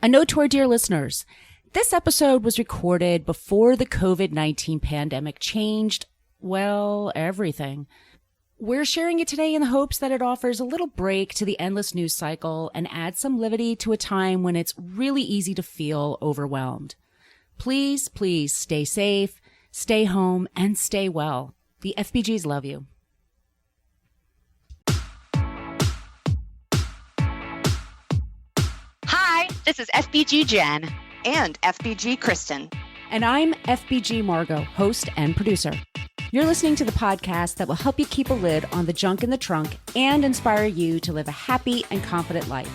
A note to our dear listeners. This episode was recorded before the COVID-19 pandemic changed, well, everything. We're sharing it today in the hopes that it offers a little break to the endless news cycle and adds some levity to a time when it's really easy to feel overwhelmed. Please, please stay safe, stay home, and stay well. The FBGs love you. Hi, this is FBG Jen. And FBG Kristen. And I'm FBG Margot, host and producer. You're listening to the podcast that will help you keep a lid on the junk in the trunk and inspire you to live a happy and confident life.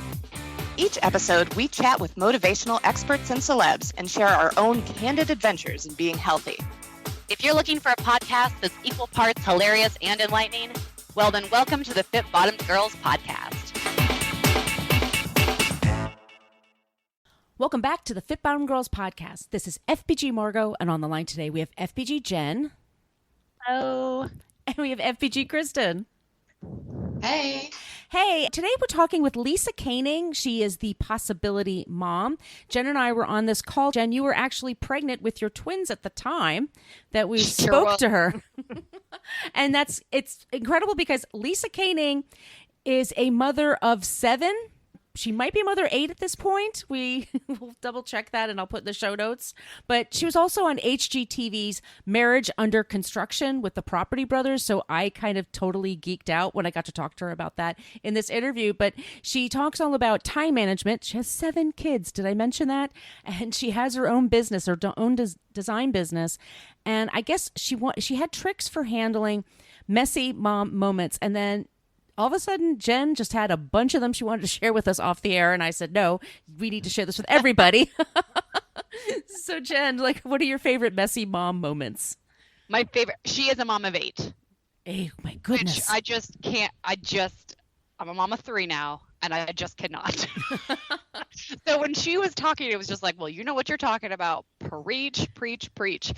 Each episode, we chat with motivational experts and celebs and share our own candid adventures in being healthy. If you're looking for a podcast that's equal parts hilarious and enlightening, well then welcome to the Fit Bottomed Girls podcast. Welcome back to the Fit Bottomed Girls podcast. This is FBG Margot, and on the line today we have FBG Jen. Hello. And we have FBG Kristen. Hey. Hey, today we're talking with Lisa Koenig. She is the Possibility mom. Jen and I were on this call. Jen, you were actually pregnant with your twins at the time that we spoke to her. And it's incredible because Lisa Koenig is a mother of 7. She might be mother 8 at this point. We will double check that and I'll put in the show notes. But she was also on HGTV's Marriage Under Construction with the Property Brothers. So I kind of totally geeked out when I got to talk to her about that in this interview. But she talks all about time management. She has 7 kids. Did I mention that? And she has her own business, her own design business. And I guess she had tricks for handling messy mom moments. And then all of a sudden, Jen just had a bunch of them she wanted to share with us off the air. And I said, no, we need to share this with everybody. So Jen, what are your favorite messy mom moments? My favorite, she is a mom of 8. Oh my goodness. Which I just can't, I'm a mom of 3 now, and I just cannot. So when she was talking, it was just like, well, you know what you're talking about. Preach, preach, preach.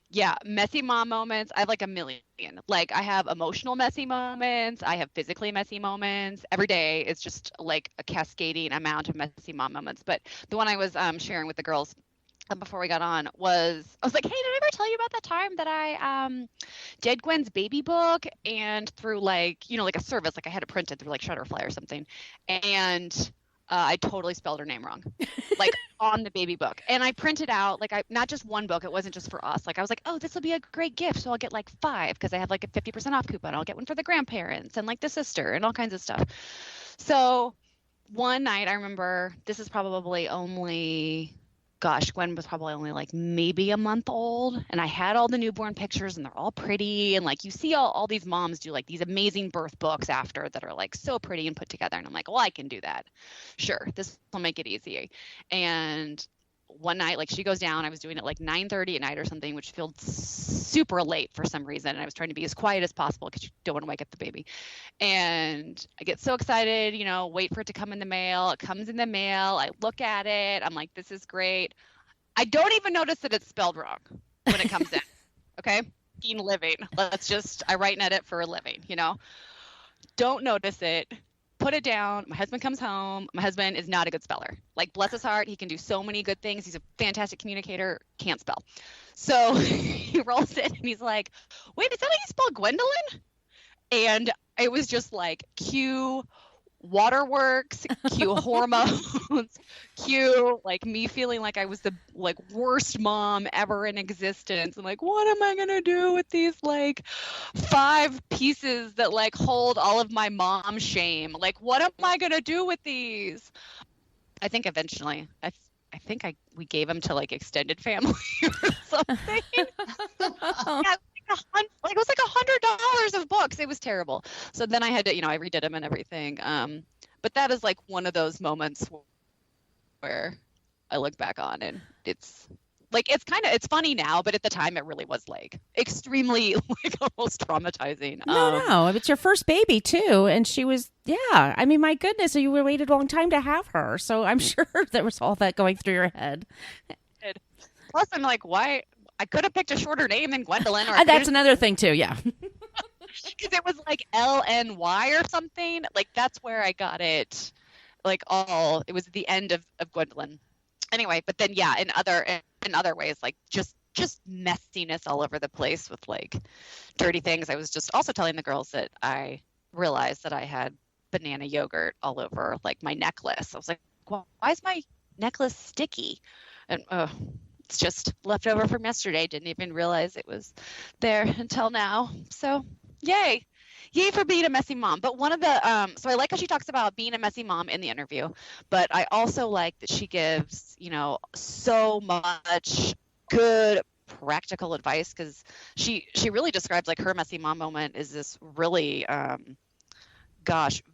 Yeah, messy mom moments. I have like a million. Like I have emotional messy moments. I have physically messy moments. Every day it's just like a cascading amount of messy mom moments. But the one I was sharing with the girls before we got on was, I was like, hey, did I ever tell you about that time that I did Gwen's baby book and through like a service, like I had it printed through like Shutterfly or something. And I totally spelled her name wrong, like on the baby book. And I printed out, not just one book. It wasn't just for us. Like I was like, oh, this will be a great gift. So I'll get like 5 because I have like a 50% off coupon. I'll get one for the grandparents and like the sister and all kinds of stuff. So one night I remember, this is probably only, Gwen was probably only like maybe a month old, and I had all the newborn pictures and they're all pretty, and like you see all these moms do like these amazing birth books after that are like so pretty and put together, and I'm like, well, I can do that. Sure, this will make it easy. And one night, like she goes down, I was doing it like 9:30 at night or something, which felt super late for some reason, and I was trying to be as quiet as possible because you don't want to wake up the baby. And I get so excited, wait for it to come in the mail. It comes in the mail. I look at it. I'm like, this is great. I don't even notice that it's spelled wrong when it comes in. Okay? Living. I write and edit for a living, Don't notice it. Put it down. My husband comes home. My husband is not a good speller. Like, bless his heart, he can do so many good things. He's a fantastic communicator, can't spell. So he rolls it and he's like, wait, is that how you spell Gwendolyn? And it was just like, cue waterworks, cue hormones, cue like me feeling like I was the like worst mom ever in existence. I'm like, what am I gonna do with these like 5 pieces that like hold all of my mom shame? Like, what am I gonna do with these? I think eventually, we gave them to like extended family or something. It was like $100 of books. It was terrible. So then I had to, I redid them and everything. But that is like one of those moments where I look back on and it's like, it's funny now, but at the time it really was like extremely like almost traumatizing. No, it's your first baby too. And she was, I mean, my goodness, you waited a long time to have her. So I'm sure there was all that going through your head. Plus I'm like, why? I could have picked a shorter name than Gwendolyn. Or that's another thing too, yeah. Because it was like LNY or something. Like that's where I got it. Like it was the end of Gwendolyn. Anyway, but then yeah, in other ways, like just messiness all over the place with like dirty things. I was just also telling the girls that I realized that I had banana yogurt all over like my necklace. I was like, well, why is my necklace sticky? And it's just left over from yesterday. Didn't even realize it was there until now. So yay for being a messy mom. But one of the so I like how she talks about being a messy mom in the interview, but I also like that she gives, you know, so much good practical advice, because she really describes like her messy mom moment is this really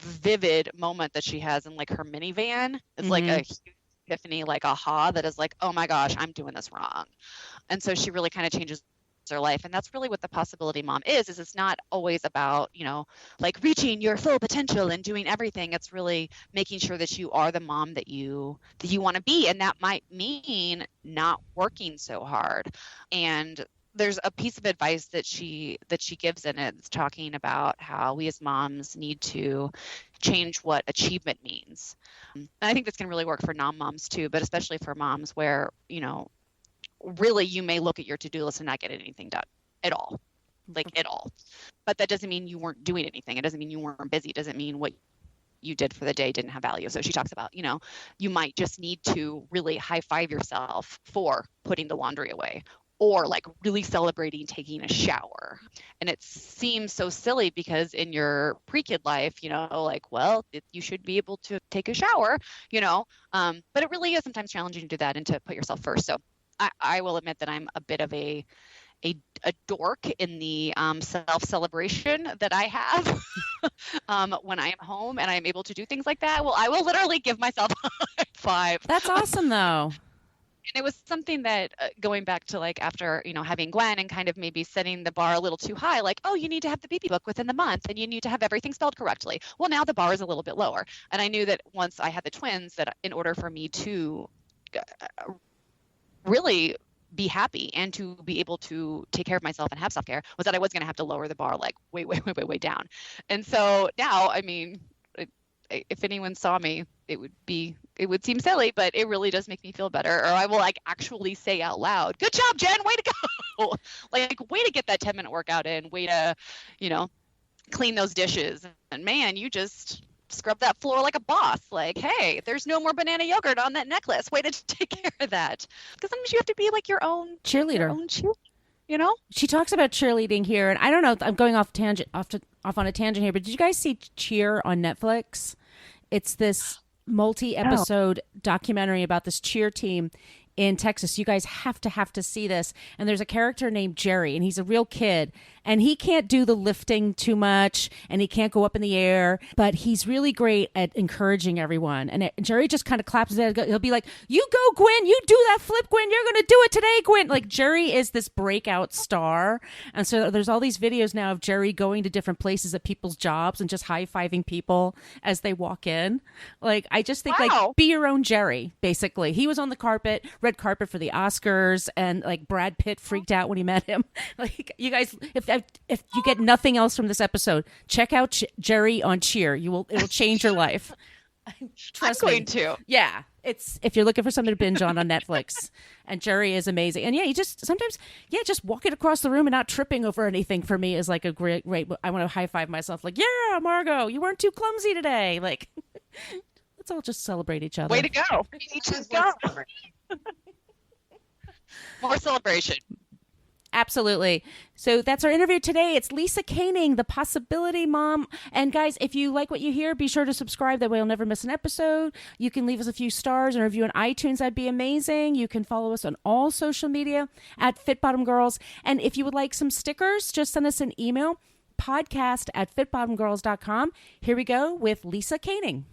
vivid moment that she has in like her minivan. It's like a huge epiphany, like aha, that is like, oh my gosh, I'm doing this wrong. And so she really kind of changes her life. And that's really what the possibility mom is it's not always about, you know, like reaching your full potential and doing everything. It's really making sure that you are the mom that you want to be. And that might mean not working so hard. And there's a piece of advice that she gives in it. It's talking about how we as moms need to change what achievement means. And I think this can really work for non-moms too, but especially for moms where, you know, really you may look at your to-do list and not get anything done at all, like at all. But that doesn't mean you weren't doing anything. It doesn't mean you weren't busy. It doesn't mean what you did for the day didn't have value. So she talks about, you know, you might just need to really high five yourself for putting the laundry away, or like really celebrating taking a shower. And it seems so silly because in your pre-kid life, you know, like, well, you should be able to take a shower, you know, but it really is sometimes challenging to do that and to put yourself first. So I will admit that I'm a bit of a dork in the self-celebration that I have when I am home and I'm able to do things like that. Well, I will literally give myself a high five. That's awesome, though. And it was something that going back to like after, you know, having Gwen and kind of maybe setting the bar a little too high, like, oh, you need to have the BB book within the month and you need to have everything spelled correctly. Well, now the bar is a little bit lower. And I knew that once I had the twins, that in order for me to really be happy and to be able to take care of myself and have self-care, was that I was going to have to lower the bar like way down. And so now, I mean, if anyone saw me, it would seem silly, but it really does make me feel better. Or I will like actually say out loud, good job, Jen, way to go. Like, way to get that 10-minute workout in, way to, you know, clean those dishes. And man, you just scrub that floor like a boss. Like, hey, there's no more banana yogurt on that necklace. Way to take care of that. Because sometimes you have to be like your own cheerleader. You know? She talks about cheerleading here, and I don't know, I'm going off on a tangent here, but did you guys see Cheer on Netflix? It's this multi-episode documentary about this cheer team in Texas. You guys have to see this. And there's a character named Jerry, and he's a real kid, and he can't do the lifting too much, and he can't go up in the air, but he's really great at encouraging everyone. And Jerry just kind of claps his head. He'll be like, you go, Gwen, you do that flip, Gwen, you're going to do it today, Gwen. Like, Jerry is this breakout star. And so there's all these videos now of Jerry going to different places at people's jobs and just high-fiving people as they walk in. Like, I just think, like, be your own Jerry, basically. He was on the red carpet for the Oscars, and like Brad Pitt freaked out when he met him. Like, you guys, if you get nothing else from this episode, check out Jerry on Cheer. It'll change your life. Trust me. I'm going to. Yeah, it's if you're looking for something to binge on Netflix. And Jerry is amazing. And yeah, you just sometimes just walking across the room and not tripping over anything for me is like a great. I want to high five myself. Like, yeah, Margot, you weren't too clumsy today. Like, let's all just celebrate each other. Way to go! More celebration. Absolutely. So that's our interview today. It's Lisa Koenig, the Possibility Mom. And guys, if you like what you hear, be sure to subscribe. That way you'll never miss an episode. You can leave us a few stars and review on iTunes. That'd be amazing. You can follow us on all social media at Fit Bottom Girls. And if you would like some stickers, just send us an email, podcast@fitbottomgirls.com. Here we go with Lisa Koenig.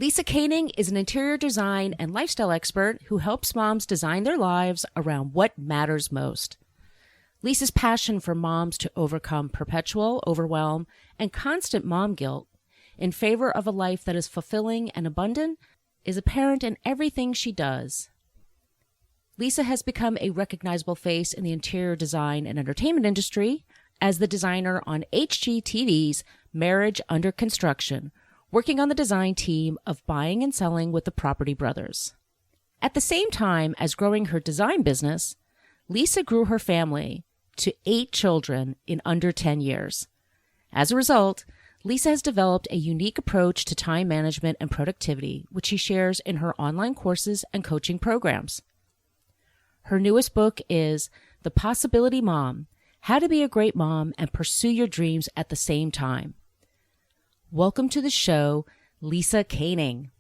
Lisa Koenig is an interior design and lifestyle expert who helps moms design their lives around what matters most. Lisa's passion for moms to overcome perpetual overwhelm and constant mom guilt in favor of a life that is fulfilling and abundant is apparent in everything she does. Lisa has become a recognizable face in the interior design and entertainment industry as the designer on HGTV's Marriage Under Construction, working on the design team of buying and selling with the Property Brothers. At the same time as growing her design business, Lisa grew her family to 8 children in under 10 years. As a result, Lisa has developed a unique approach to time management and productivity, which she shares in her online courses and coaching programs. Her newest book is The Possibility Mom: How to Be a Great Mom and Pursue Your Dreams at the Same Time. Welcome to the show, Lisa Koenig.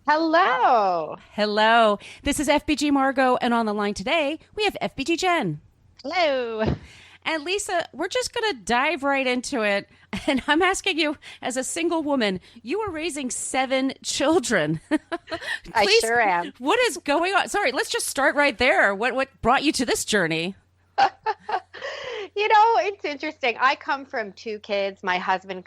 Hello. Hello. This is FBG Margot, and on the line today, we have FBG Jen. Hello. And Lisa, we're just going to dive right into it. And I'm asking you, as a single woman, you are raising 7 children. I sure am. What is going on? Sorry, let's just start right there. What brought you to this journey? It's interesting. I come from 2 kids. My husband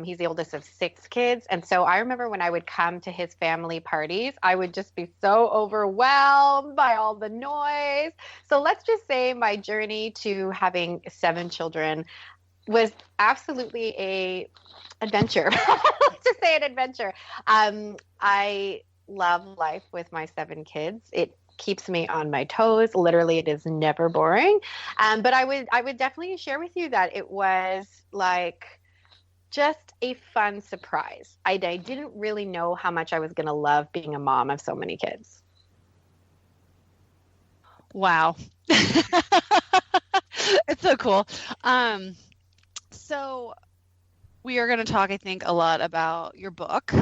he's the oldest of 6 kids. And so I remember when I would come to his family parties, I would just be so overwhelmed by all the noise. So let's just say my journey to having 7 children was absolutely a adventure. Let's just say an adventure. I love life with my 7 kids. It keeps me on my toes. Literally, it is never boring. But I would definitely share with you that it was like just a fun surprise. I didn't really know how much I was going to love being a mom of so many kids. Wow. It's so cool. So we are going to talk, I think, a lot about your book,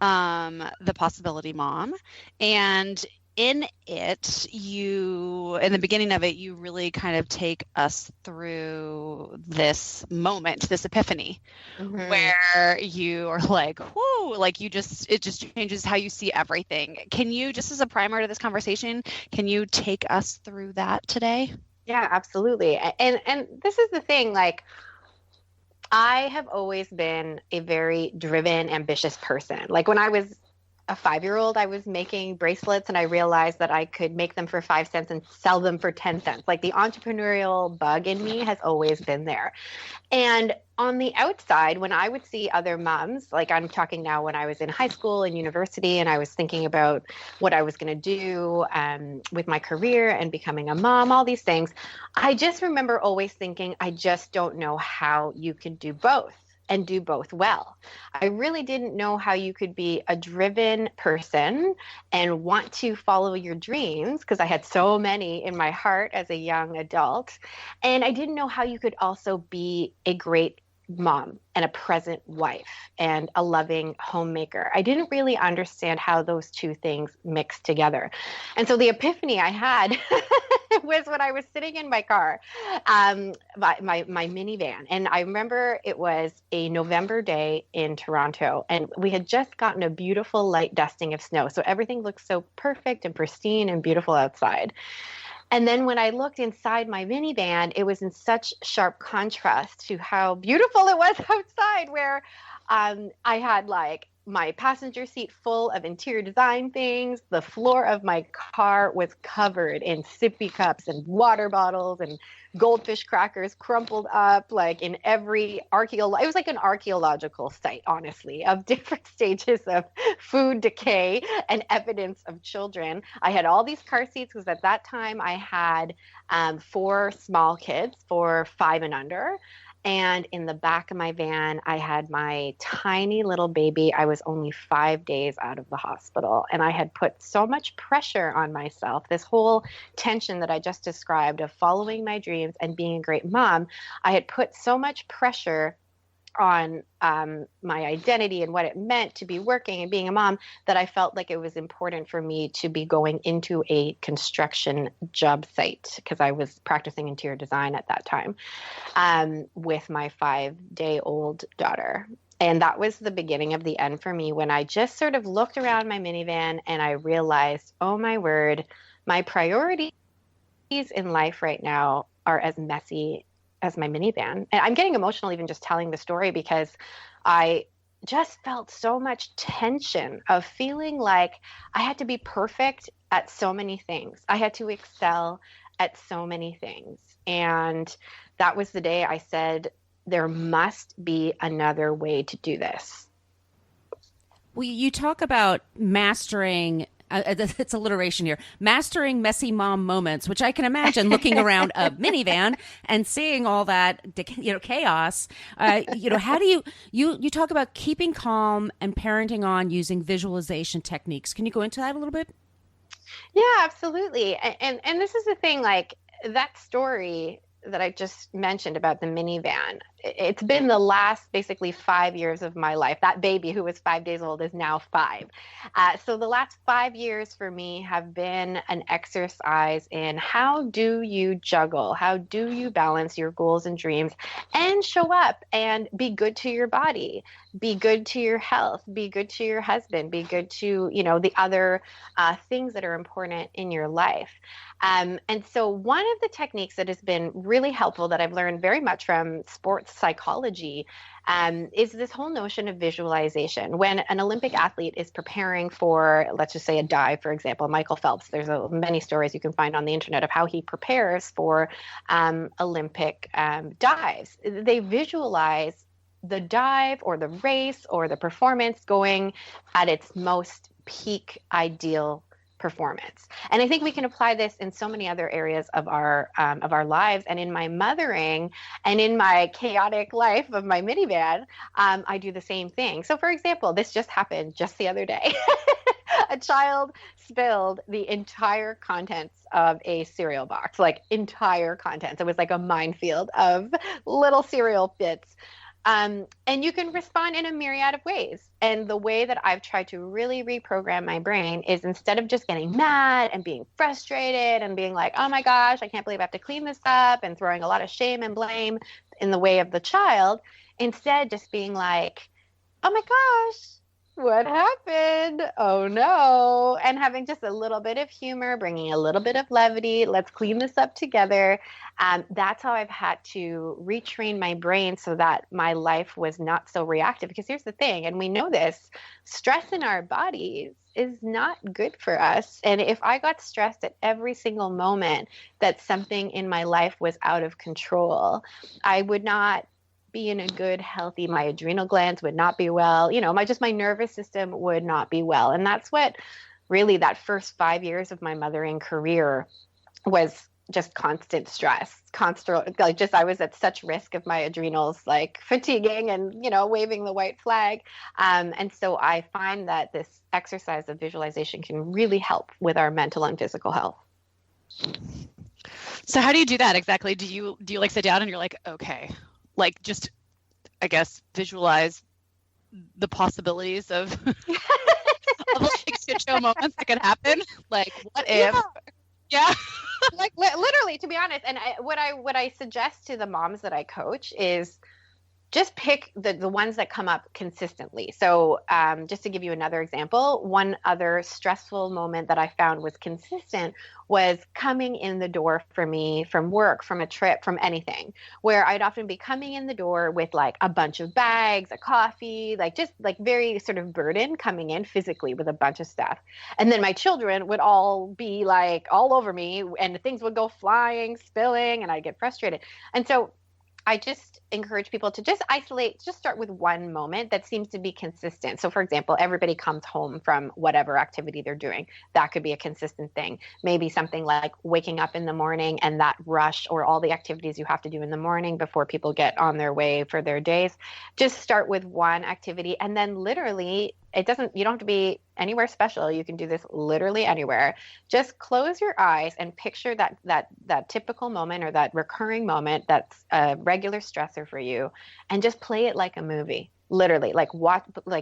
The Possibility Mom. And in it, in the beginning of it, you really kind of take us through this moment, this epiphany, where you are like, whoa, like it just changes how you see everything. Can you, just as a primer to this conversation, can you take us through that today? Yeah, absolutely. And this is the thing, like, I have always been a very driven, ambitious person. Like when I was a 5-year-old, I was making bracelets and I realized that I could make them for 5 cents and sell them for 10 cents. Like the entrepreneurial bug in me has always been there. And on the outside, when I would see other moms, like I'm talking now when I was in high school and university and I was thinking about what I was going to do with my career and becoming a mom, all these things, I just remember always thinking, I just don't know how you could do both and do both well. I really didn't know how you could be a driven person and want to follow your dreams, because I had so many in my heart as a young adult. And I didn't know how you could also be a great mom and a present wife and a loving homemaker. I didn't really understand how those 2 things mixed together. And so the epiphany I had was when I was sitting in my car, my minivan. And I remember it was a November day in Toronto, and we had just gotten a beautiful light dusting of snow. So everything looked so perfect and pristine and beautiful outside. And then when I looked inside my minivan, it was in such sharp contrast to how beautiful it was outside, where I had like my passenger seat full of interior design things. The floor of my car was covered in sippy cups and water bottles and goldfish crackers crumpled up like in every it was like an archaeological site, honestly, of different stages of food decay and evidence of children. I had all these car seats because at that time I had 4 small kids, 5 and under. And in the back of my van, I had my tiny little baby. I was only 5 days out of the hospital. And I had put so much pressure on myself, this whole tension that I just described of following my dreams and being a great mom. I had put so much pressure on my identity and what it meant to be working and being a mom that I felt like it was important for me to be going into a construction job site, because I was practicing interior design at that time with my 5-day-old daughter. And that was the beginning of the end for me, when I just sort of looked around my minivan and I realized, oh my word, my priorities in life right now are as messy as my minivan. And I'm getting emotional even just telling the story, because I just felt so much tension of feeling like I had to be perfect at so many things. I had to excel at so many things. And that was the day I said, there must be another way to do this. Well, you talk about mastering. It's alliteration here. Mastering messy mom moments, which I can imagine looking around a minivan and seeing all that, chaos. How do you talk about keeping calm and parenting on using visualization techniques? Can you go into that a little bit? Yeah, absolutely. And this is the thing, like that story that I just mentioned about the minivan, it's been the last basically 5 years of my life. That baby who was 5 days old is now 5. So the last 5 years for me have been an exercise in how do you juggle? How do you balance your goals and dreams and show up and be good to your body, be good to your health, be good to your husband, be good to, the other things that are important in your life. And so one of the techniques that has been really helpful that I've learned very much from sports psychology is this whole notion of visualization. When an Olympic athlete is preparing for, let's just say, a dive, for example, Michael Phelps, there's many stories you can find on the internet of how he prepares for Olympic dives. They visualize the dive or the race or the performance going at its most peak ideal performance. And I think we can apply this in so many other areas of our lives. And in my mothering and in my chaotic life of my minivan, I do the same thing. So for example, this just happened just the other day. A child spilled the entire contents of a cereal box, like entire contents. It was like a minefield of little cereal bits. And you can respond in a myriad of ways. And the way that I've tried to really reprogram my brain is instead of just getting mad and being frustrated and being like, oh my gosh, I can't believe I have to clean this up and throwing a lot of shame and blame in the way of the child, instead just being like, oh my gosh, what happened? Oh no. And having just a little bit of humor, bringing a little bit of levity. Let's clean this up together. That's how I've had to retrain my brain so that my life was not so reactive. Because here's the thing, and we know this, stress in our bodies is not good for us. And if I got stressed at every single moment that something in my life was out of control, I would not be in a good, healthy, my adrenal glands would not be well, my nervous system would not be well. And that's what really that first 5 years of my mothering career was, just constant stress, I was at such risk of my adrenals, like fatiguing and, waving the white flag. And so I find that this exercise of visualization can really help with our mental and physical health. So how do you do that exactly? Do you like sit down and you're like, okay, like just, I guess, visualize the possibilities of, of like shit show moments that could happen? Like, what if? Yeah. Like literally, to be honest. And what I suggest to the moms that I coach is just pick the ones that come up consistently. So just to give you another example, one other stressful moment that I found was consistent was coming in the door for me from work, from a trip, from anything, where I'd often be coming in the door with like a bunch of bags, a coffee, like just like very sort of burdened coming in physically with a bunch of stuff. And then my children would all be like all over me and things would go flying, spilling, and I'd get frustrated. And so I just encourage people to just start with one moment that seems to be consistent. So for example, everybody comes home from whatever activity they're doing. That could be a consistent thing. Maybe something like waking up in the morning and that rush or all the activities you have to do in the morning before people get on their way for their days. Just start with one activity and then literally you don't have to be anywhere special. You can do this literally anywhere. Just close your eyes and picture that typical moment or that recurring moment that's a regular stressor for you and just play it like a movie. Literally,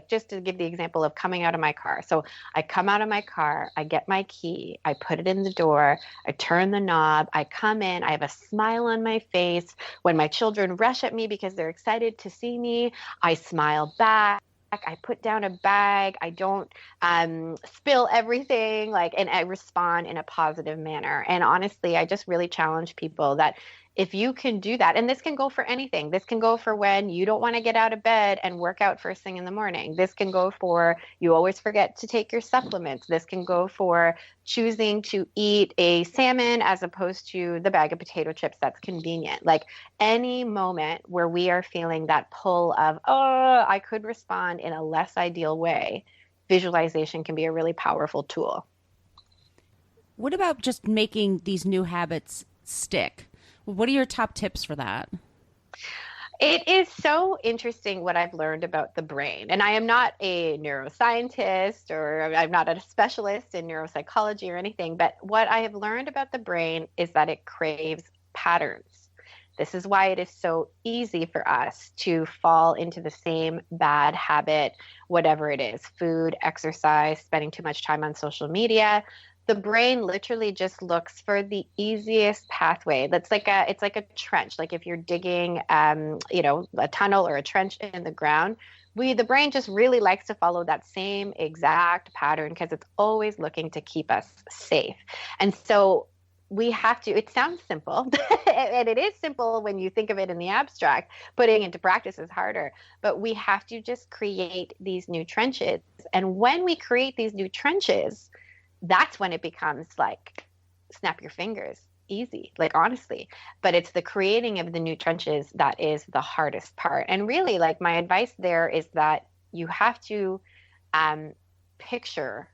just to give the example of coming out of my car. So I come out of my car, I get my key, I put it in the door, I turn the knob, I come in, I have a smile on my face. When my children rush at me because they're excited to see me, I smile back. I put down a bag. I don't spill everything, and I respond in a positive manner. And honestly, I just really challenge people that if you can do that, and this can go for anything. This can go for when you don't want to get out of bed and work out first thing in the morning. This can go for you always forget to take your supplements. This can go for choosing to eat a salmon as opposed to the bag of potato chips that's convenient. Like any moment where we are feeling that pull of, oh, I could respond in a less ideal way, visualization can be a really powerful tool. What about just making these new habits stick? What are your top tips for that? It is so interesting what I've learned about the brain. And I am not a neuroscientist or I'm not a specialist in neuropsychology or anything, but what I have learned about the brain is that it craves patterns. This is why it is so easy for us to fall into the same bad habit, whatever it is, food, exercise, spending too much time on social media. The brain literally just looks for the easiest pathway. It's like a trench. Like if you're digging, a tunnel or a trench in the ground, the brain just really likes to follow that same exact pattern because it's always looking to keep us safe. And so we have to, it sounds simple, and it is simple when you think of it in the abstract. Putting into practice is harder, but we have to just create these new trenches. And when we create these new trenches, that's when it becomes like snap your fingers easy, like honestly. But it's the creating of the new trenches that is the hardest part. And really, like my advice there is that you have to picture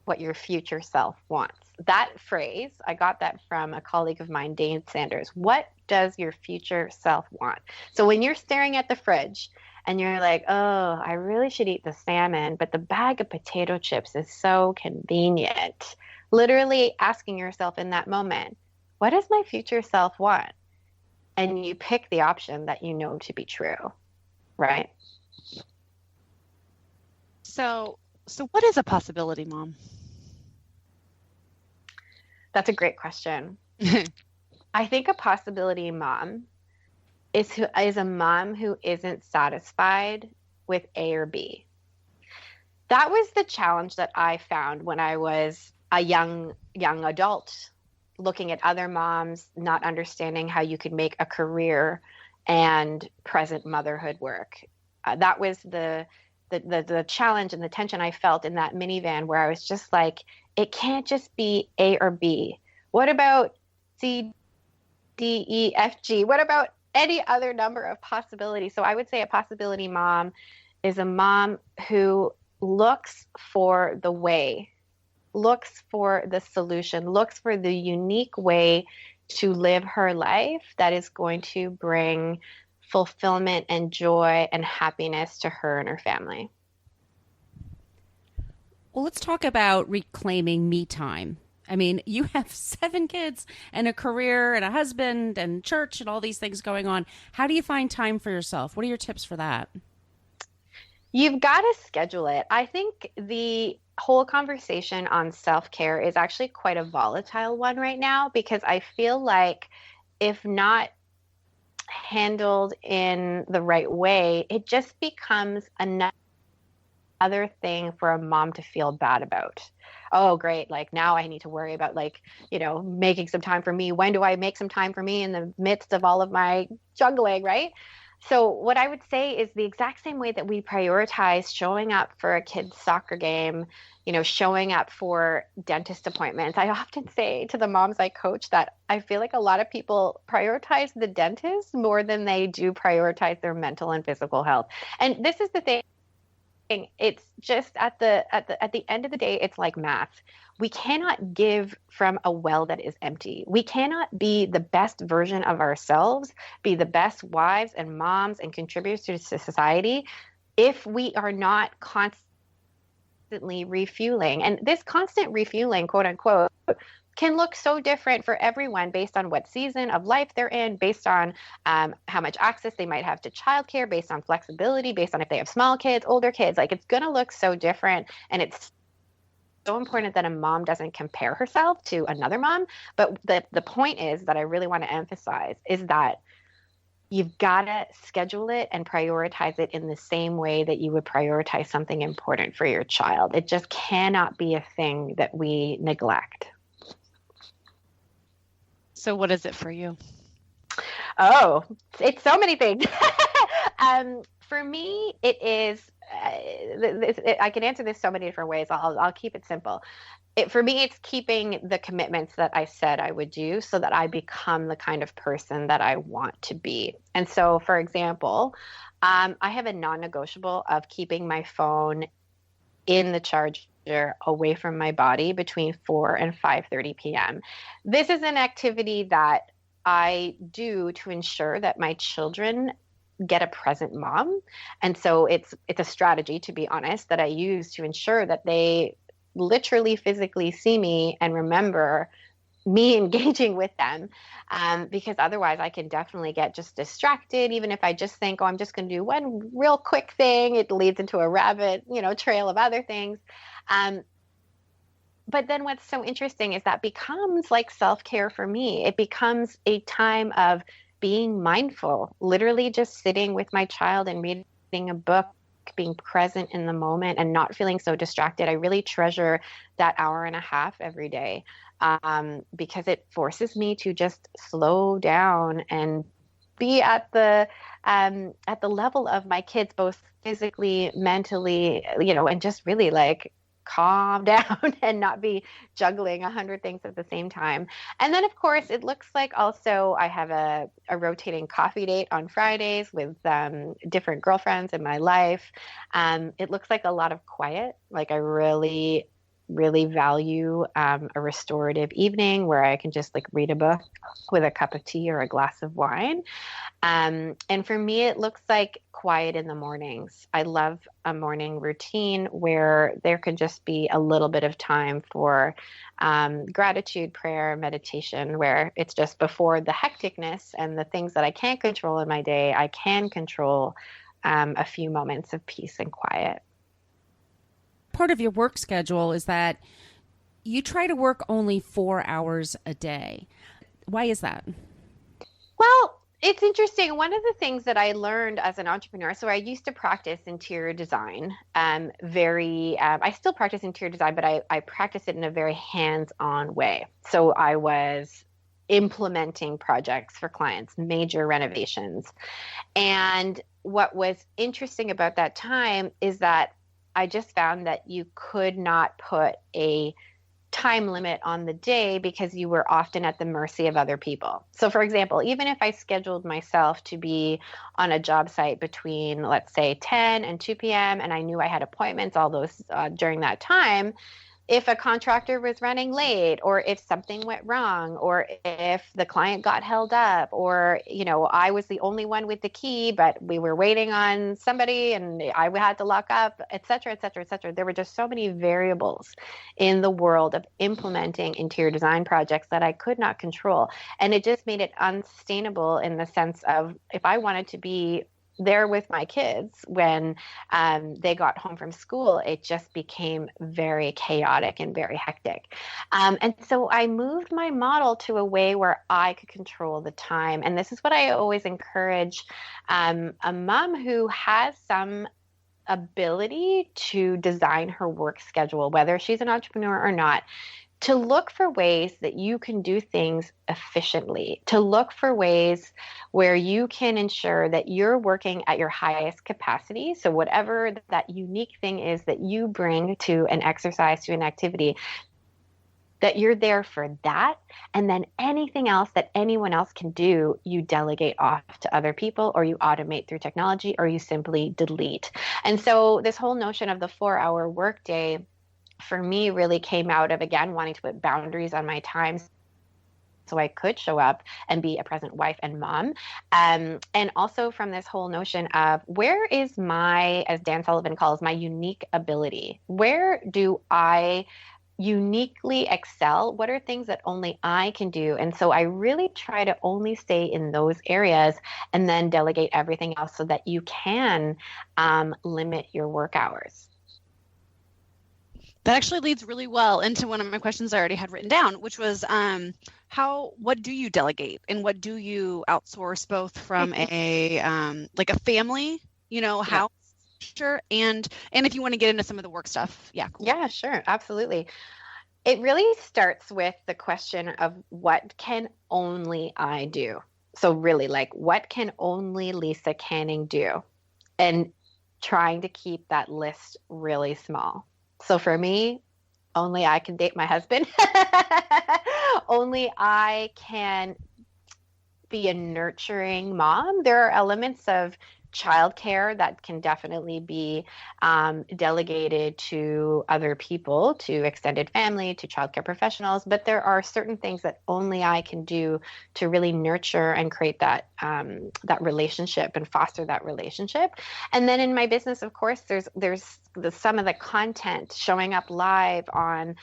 what your future self wants. That phrase, I got that from a colleague of mine, Dane Sanders. What does your future self want? So when you're staring at the fridge and you're like, oh, I really should eat the salmon, but the bag of potato chips is so convenient. Literally asking yourself in that moment, what does my future self want? And you pick the option that you know to be true, right? So what is a possibility mom? That's a great question. I think a possibility mom is a mom who isn't satisfied with A or B. That was the challenge that I found when I was a young adult, looking at other moms, not understanding how you could make a career and present motherhood work. That was the challenge and the tension I felt in that minivan, where I was just like, it can't just be A or B. What about C, D, E, F, G? What about any other number of possibilities? So I would say a possibility mom is a mom who looks for the way, looks for the solution, looks for the unique way to live her life that is going to bring fulfillment and joy and happiness to her and her family. Well, let's talk about reclaiming me time. I mean, you have 7 kids and a career and a husband and church and all these things going on. How do you find time for yourself? What are your tips for that? You've got to schedule it. I think the whole conversation on self-care is actually quite a volatile one right now, because I feel like if not handled in the right way, it just becomes another thing for a mom to feel bad about. Oh, great. Like now I need to worry about making some time for me. When do I make some time for me in the midst of all of my juggling, right? So what I would say is the exact same way that we prioritize showing up for a kid's soccer game, showing up for dentist appointments. I often say to the moms I coach that I feel like a lot of people prioritize the dentist more than they do prioritize their mental and physical health. And this is the thing. It's just at the end of the day, it's like math. We cannot give from a well that is empty. We cannot be the best version of ourselves, be the best wives and moms and contributors to society if we are not constantly refueling. And this constant refueling, quote unquote, can look so different for everyone based on what season of life they're in, based on how much access they might have to childcare, based on flexibility, based on if they have small kids, older kids. Like it's going to look so different. And it's so important that a mom doesn't compare herself to another mom. But the point is that I really want to emphasize is that you've got to schedule it and prioritize it in the same way that you would prioritize something important for your child. It just cannot be a thing that we neglect. So what is it for you? Oh, it's so many things. For me, it is. I can answer this so many different ways. I'll keep it simple. For me, it's keeping the commitments that I said I would do so that I become the kind of person that I want to be. And so, for example, I have a non-negotiable of keeping my phone in the charger away from my body between 4 and 5:30 p.m. This is an activity that I do to ensure that my children get a present mom. And so it's a strategy, to be honest, that I use to ensure that they literally physically see me and remember me engaging with them, because otherwise I can definitely get just distracted. Even if I just think, oh, I'm just going to do one real quick thing, it leads into a rabbit, trail of other things. But then what's so interesting is that becomes like self-care for me. It becomes a time of being mindful, literally just sitting with my child and reading a book, being present in the moment and not feeling so distracted. I really treasure that hour and a half every day, because it forces me to just slow down and be at the level of my kids, both physically, mentally, and just really like calm down and not be juggling 100 things at the same time. And then, of course, it looks like also I have a rotating coffee date on Fridays with different girlfriends in my life. It looks like a lot of quiet. Like I really, really value a restorative evening where I can just like read a book with a cup of tea or a glass of wine. And for me, it looks like quiet in the mornings. I love a morning routine where there can just be a little bit of time for gratitude, prayer, meditation, where it's just before the hecticness and the things that I can't control in my day, I can control a few moments of peace and quiet. Part of your work schedule is that you try to work only 4 hours a day. Why is that? Well, it's interesting. One of the things that I learned as an entrepreneur, so I used to practice interior design, I still practice interior design, but I practice it in a very hands-on way. So I was implementing projects for clients, major renovations. And what was interesting about that time is that I just found that you could not put a time limit on the day because you were often at the mercy of other people. So for example, even if I scheduled myself to be on a job site between, let's say, 10 and 2 p.m. and I knew I had appointments all those during that time, if a contractor was running late or if something went wrong or if the client got held up or, I was the only one with the key, but we were waiting on somebody and I had to lock up, et cetera, et cetera, et cetera. There were just so many variables in the world of implementing interior design projects that I could not control. And it just made it unsustainable in the sense of if I wanted to be there with my kids when they got home from school, it just became very chaotic and very hectic. And so I moved my model to a way where I could control the time. And this is what I always encourage a mom who has some ability to design her work schedule, whether she's an entrepreneur or not, to look for ways that you can do things efficiently, to look for ways where you can ensure that you're working at your highest capacity. So whatever that unique thing is that you bring to an exercise, to an activity, that you're there for that. And then anything else that anyone else can do, you delegate off to other people or you automate through technology or you simply delete. And so this whole notion of the 4-hour workday for me really came out of, again, wanting to put boundaries on my time so I could show up and be a present wife and mom. And also from this whole notion of where is my, as Dan Sullivan calls, my unique ability? Where do I uniquely excel? What are things that only I can do? And so I really try to only stay in those areas and then delegate everything else so that you can limit your work hours. That actually leads really well into one of my questions I already had written down, which was what do you delegate and what do you outsource, both from a like a family, house, sure, and if you want to get into some of the work stuff, yeah, cool. Yeah, sure, absolutely. It really starts with the question of what can only I do? So really, like, what can only Lisa Canning do? And trying to keep that list really small. So for me, only I can date my husband. Only I can be a nurturing mom. There are elements of childcare that can definitely be delegated to other people, to extended family, to childcare professionals. But there are certain things that only I can do to really nurture and create that that relationship and foster that relationship. And then in my business, of course, there's some of the content showing up live on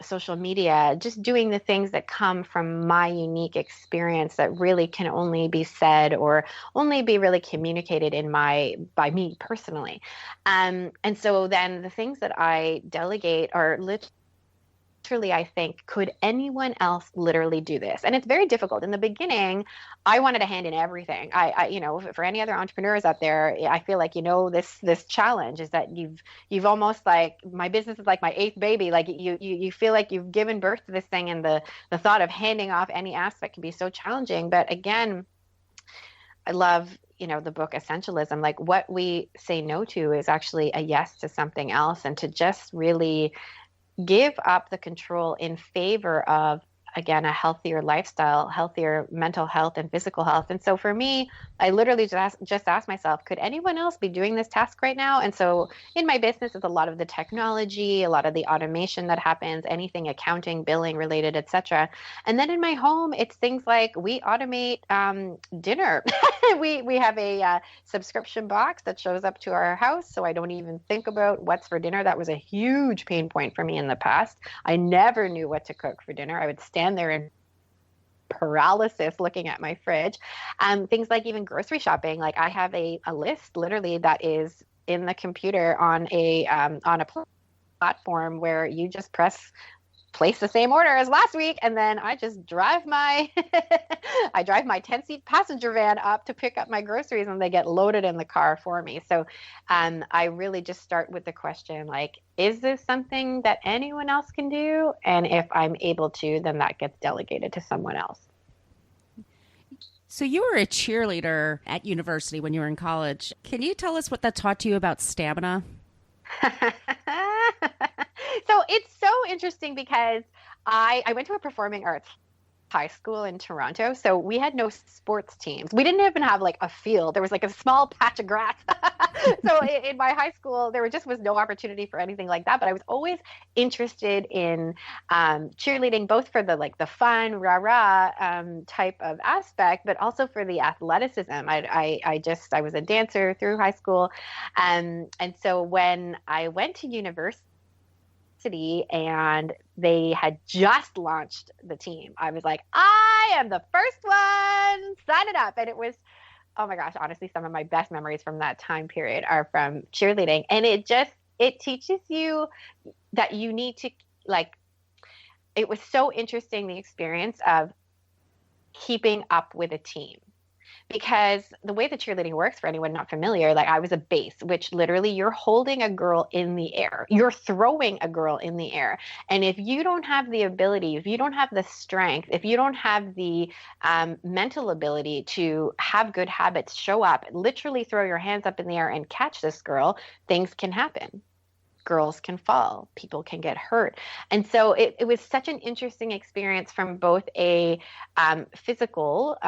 social media, just doing the things that come from my unique experience that really can only be said or only be really communicated by me personally. And so then the things that I delegate are literally, I think, could anyone else literally do this? And it's very difficult. In the beginning, I wanted to hand in everything. For any other entrepreneurs out there, I feel like, this challenge is that you've almost, like, my business is like my eighth baby. Like, you feel like you've given birth to this thing, and the thought of handing off any aspect can be so challenging. But again, I love, the book Essentialism. Like, what we say no to is actually a yes to something else, and to just really give up the control in favor of, again, a healthier lifestyle, healthier mental health and physical health. And so for me, I literally just asked myself, could anyone else be doing this task right now? And so in my business, it's a lot of the technology, a lot of the automation that happens, anything accounting, billing related, etc. And then in my home, it's things like we automate dinner. we have a subscription box that shows up to our house, so I don't even think about what's for dinner. That was a huge pain point for me in the past. I never knew what to cook for dinner. I would stand there in paralysis looking at my fridge. Things like even grocery shopping. Like, I have a list literally that is in the computer on a platform where you just place the same order as last week, and then I just drive my 10-seat passenger van up to pick up my groceries, and they get loaded in the car for me. So I really just start with the question, like, is this something that anyone else can do? And if I'm able to, then that gets delegated to someone else. So you were a cheerleader at university when you were in college. Can you tell us what that taught you about stamina? So it's so interesting because I went to a performing arts high school in Toronto. So we had no sports teams. We didn't even have like a field. There was like a small patch of grass. So in my high school, there was no opportunity for anything like that. But I was always interested in cheerleading, both for the fun, rah-rah type of aspect, but also for the athleticism. I was a dancer through high school. And so when I went to university, and they had just launched the team, I was like, I am the first one, sign it up. And it was, oh my gosh, honestly, some of my best memories from that time period are from cheerleading. And it teaches you that you need to, like, it was so interesting, the experience of keeping up with a team. Because the way the cheerleading works, for anyone not familiar, like, I was a base, which literally you're holding a girl in the air. You're throwing a girl in the air. And if you don't have the ability, if you don't have the strength, if you don't have the mental ability to have good habits, show up, literally throw your hands up in the air and catch this girl, things can happen. Girls can fall, people can get hurt. And so it was such an interesting experience from both a physical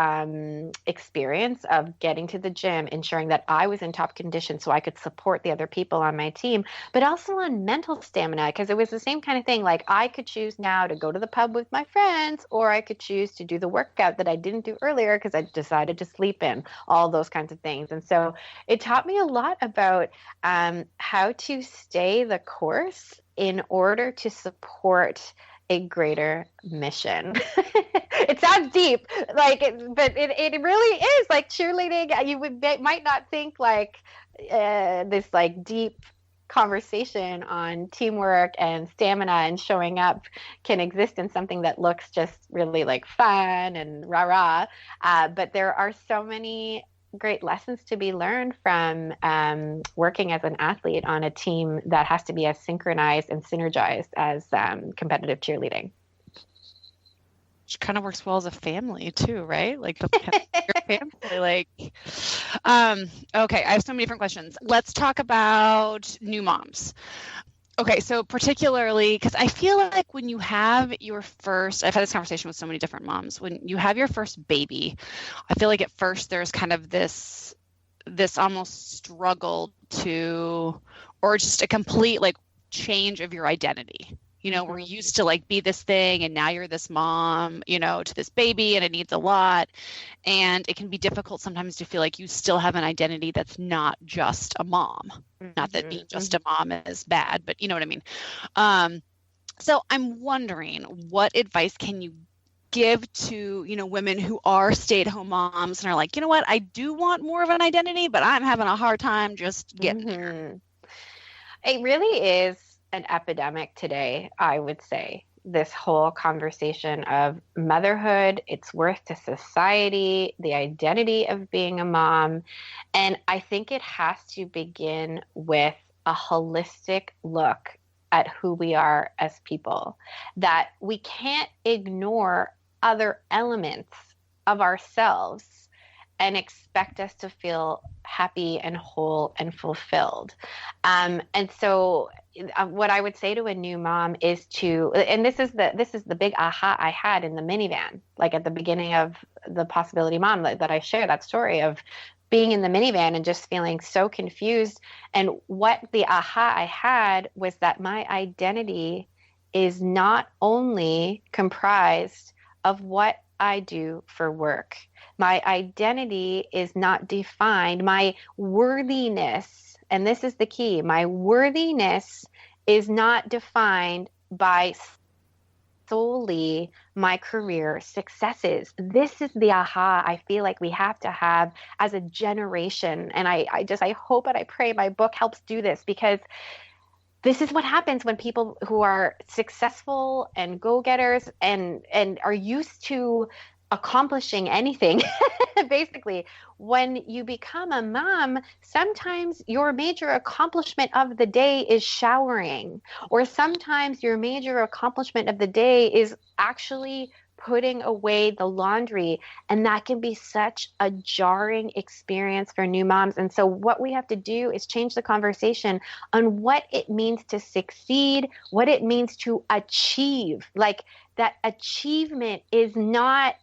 experience of getting to the gym, ensuring that I was in top condition so I could support the other people on my team, but also on mental stamina, because it was the same kind of thing. Like, I could choose now to go to the pub with my friends, or I could choose to do the workout that I didn't do earlier because I decided to sleep in, all those kinds of things. And so it taught me a lot about how to stay the course in order to support a greater mission. It sounds deep, but it really is. Like, cheerleading, you might not think like this like deep conversation on teamwork and stamina and showing up can exist in something that looks just really like fun and rah-rah. But there are so many great lessons to be learned from working as an athlete on a team that has to be as synchronized and synergized as competitive cheerleading. which kind of works well as a family too, right? Like your family, like, okay, I have so many different questions. Let's talk about new moms. Okay, so particularly because I feel like when you have your first, I've had this conversation with so many different moms, when you have your first baby, I feel like at first there's kind of this almost struggle to, or just a complete like change of your identity. You know, we're used to like be this thing and now you're this mom, you know, to this baby, and it needs a lot. And it can be difficult sometimes to feel like you still have an identity that's not just a mom. Not that being just a mom is bad, but you know what I mean? So I'm wondering, what advice can you give to, you know, women who are stay-at-home moms and are like, you know what, I do want more of an identity, but I'm having a hard time just getting there. It really is an epidemic today, I would say. This whole conversation of motherhood, its worth to society, the identity of being a mom. And I think it has to begin with a holistic look at who we are as people, that we can't ignore other elements of ourselves and expect us to feel happy and whole and fulfilled. And so what I would say to a new mom is to, and this is the big aha I had in the minivan, like at the beginning of the Possibility Mom that I share that story of being in the minivan and just feeling so confused. And what the aha I had was that my identity is not only comprised of what I do for work. My identity is not defined. My worthiness, and this is the key, my worthiness is not defined by solely my career successes. This is the aha I feel like we have to have as a generation. And I hope and I pray my book helps do this, because this is what happens when people who are successful and go-getters and are used to accomplishing anything, basically, when you become a mom, sometimes your major accomplishment of the day is showering, or sometimes your major accomplishment of the day is actually putting away the laundry. And that can be such a jarring experience for new moms. And so what we have to do is change the conversation on what it means to succeed, what it means to achieve. Like, that achievement is not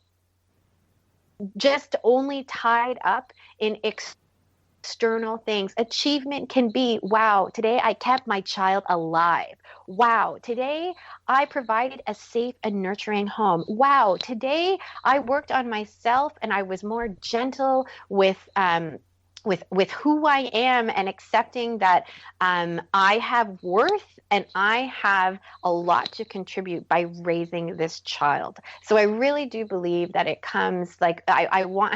just only tied up in external things. Achievement can be, wow, today I kept my child alive. Wow, today I provided a safe and nurturing home. Wow, today I worked on myself and I was more gentle with who I am, and accepting that I have worth and I have a lot to contribute by raising this child. So I really do believe that it comes like I want.